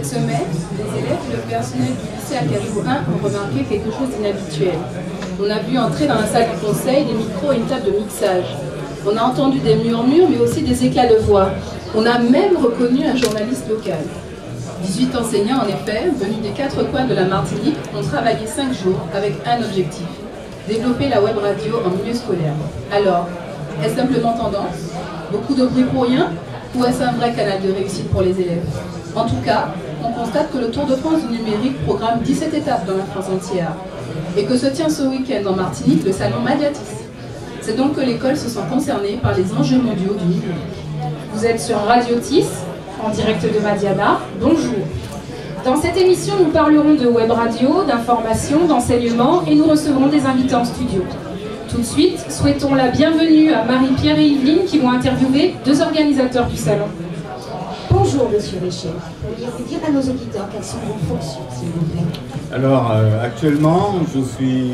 Cette semaine, les élèves et le personnel du lycée Acajou 1 ont remarqué quelque chose d'inhabituel. On a vu entrer dans la salle du conseil des micros et une table de mixage. On a entendu des murmures, mais aussi des éclats de voix. On a même reconnu un journaliste local. 18 enseignants, en effet, venus des 4 coins de la Martinique, ont travaillé 5 jours avec un objectif: développer la web radio en milieu scolaire. Alors, est-ce simplement tendance? Beaucoup de bruit pour rien? Ou est-ce un vrai canal de réussite pour les élèves? En tout cas, on constate que le Tour de France du numérique programme 17 étapes dans la France entière et que se tient ce week-end en Martinique le salon Mediatis. C'est donc que l'école se sent concernée par les enjeux mondiaux du numérique. Vous êtes sur Radio TIS, en direct de Madiana. Bonjour. Dans cette émission, nous parlerons de web radio, d'information, d'enseignement et nous recevrons des invités en studio. Tout de suite, souhaitons la bienvenue à Marie-Pierre et Yveline qui vont interviewer 2 organisateurs du salon. Bonjour Monsieur Richer, pourriez-vous dire à nos auditeurs quelles sont vos fonctions, s'il vous plaît? Alors, actuellement, je suis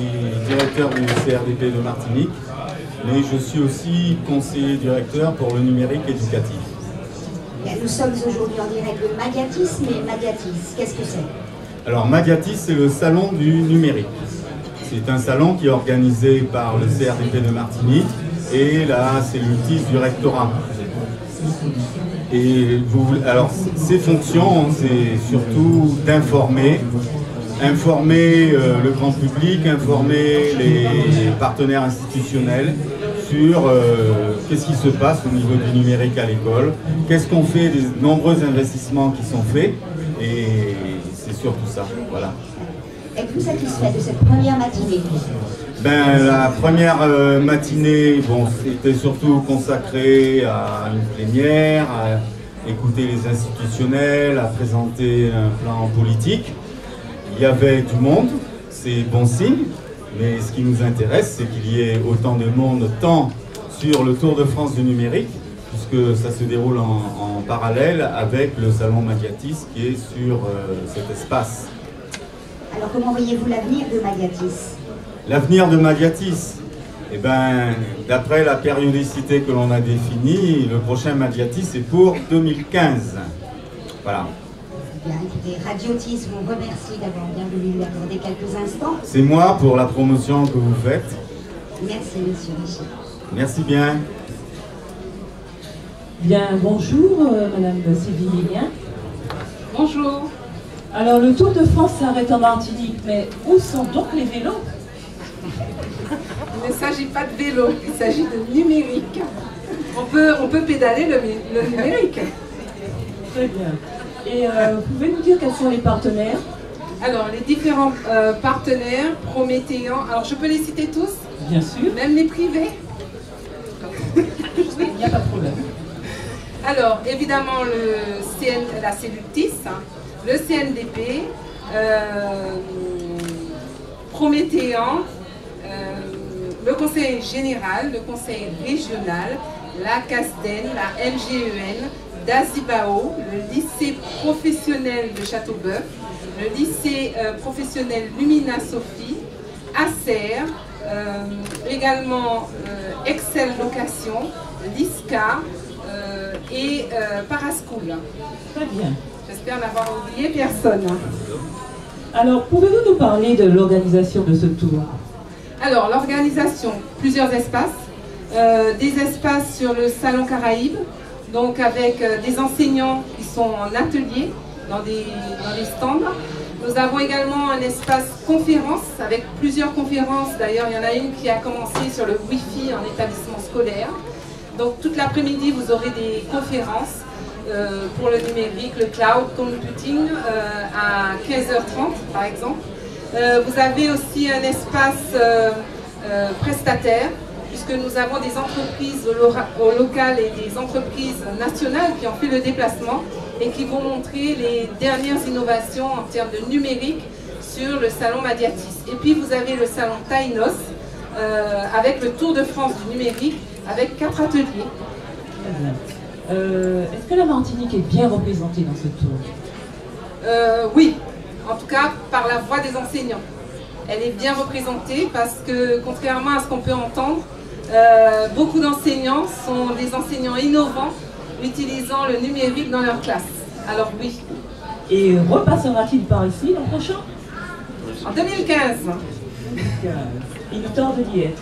directeur du CRDP de Martinique, mais je suis aussi conseiller directeur pour le numérique éducatif. Bien, nous sommes aujourd'hui en direct de Mediatis, mais Mediatis, qu'est-ce que c'est? Alors, Mediatis, c'est le salon du numérique. C'est un salon qui est organisé par le CRDP de Martinique et la cellule TIS du rectorat. Et alors, ces fonctions, c'est surtout d'informer, le grand public, informer les partenaires institutionnels sur qu'est-ce qui se passe au niveau du numérique à l'école, qu'est-ce qu'on fait des nombreux investissements qui sont faits, et c'est surtout ça, voilà. Êtes-vous satisfait de cette première matinée? Ben, la première matinée, bon, c'était surtout consacré à une plénière, à écouter les institutionnels, à présenter un plan politique. Il y avait du monde, c'est bon signe, mais ce qui nous intéresse, c'est qu'il y ait autant de monde, tant sur le Tour de France du numérique, puisque ça se déroule en parallèle avec le salon Mediatis qui est sur cet espace. Alors comment voyez-vous l'avenir de Mediatis? L'avenir de Mediatis, eh ben, d'après la périodicité que l'on a définie, le prochain Mediatis est pour 2015. Voilà. Bien, écoutez, Radio TIS vous remercie d'avoir bien voulu lui accorder quelques instants. C'est moi pour la promotion que vous faites. Merci, Monsieur Richer. Merci bien. Bien, bonjour, Madame Sylvie Lilien. Bonjour. Alors, le Tour de France s'arrête en Martinique, mais où sont donc les vélos? Il ne s'agit pas de vélo, il s'agit de numérique. On peut pédaler le numérique. Très bien. Et vous pouvez nous dire quels sont les partenaires? Alors, les différents partenaires prométhéens, alors je peux les citer tous? Bien sûr. Même les privés? Oui, il n'y a pas de problème. Alors, évidemment, la cellule TIS, le CNDP, Prométhéen, le conseil général, le conseil régional, la CASDEN, la MGEN, Dazibao, le lycée professionnel de Châteauboeuf, le lycée professionnel Lumina Sophie, Acer, également Excel Location, l'ISCA et Paraschool. Très bien. J'espère n'avoir oublié personne. Alors, pouvez-vous nous parler de l'organisation de ce tour? Alors, l'organisation, plusieurs espaces. Des espaces sur le Salon Caraïbe, donc avec des enseignants qui sont en atelier dans des stands. Nous avons également un espace conférence avec plusieurs conférences. D'ailleurs, il y en a une qui a commencé sur le Wi-Fi en établissement scolaire. Donc, toute l'après-midi, vous aurez des conférences pour le numérique, le cloud computing à 15h30 par exemple. Vous avez aussi un espace prestataire, puisque nous avons des entreprises locales et des entreprises nationales qui ont fait le déplacement et qui vont montrer les dernières innovations en termes de numérique sur le salon Mediatis. Et puis vous avez le salon Tainos avec le Tour de France du numérique avec 4 ateliers. Très bien. Est-ce que la Martinique est bien représentée dans ce tour? Oui, en tout cas par la voix des enseignants. Elle est bien représentée parce que, contrairement à ce qu'on peut entendre, beaucoup d'enseignants sont des enseignants innovants utilisant le numérique dans leur classe. Alors oui. Et repassera-t-il par ici l'an prochain? En 2015. Il nous tarde d'y être.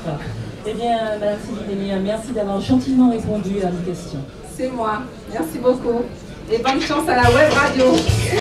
Eh bien, Madame Sylvie Démia, merci d'avoir gentiment répondu à mes questions. C'est moi. Merci beaucoup. Et bonne chance à la web radio.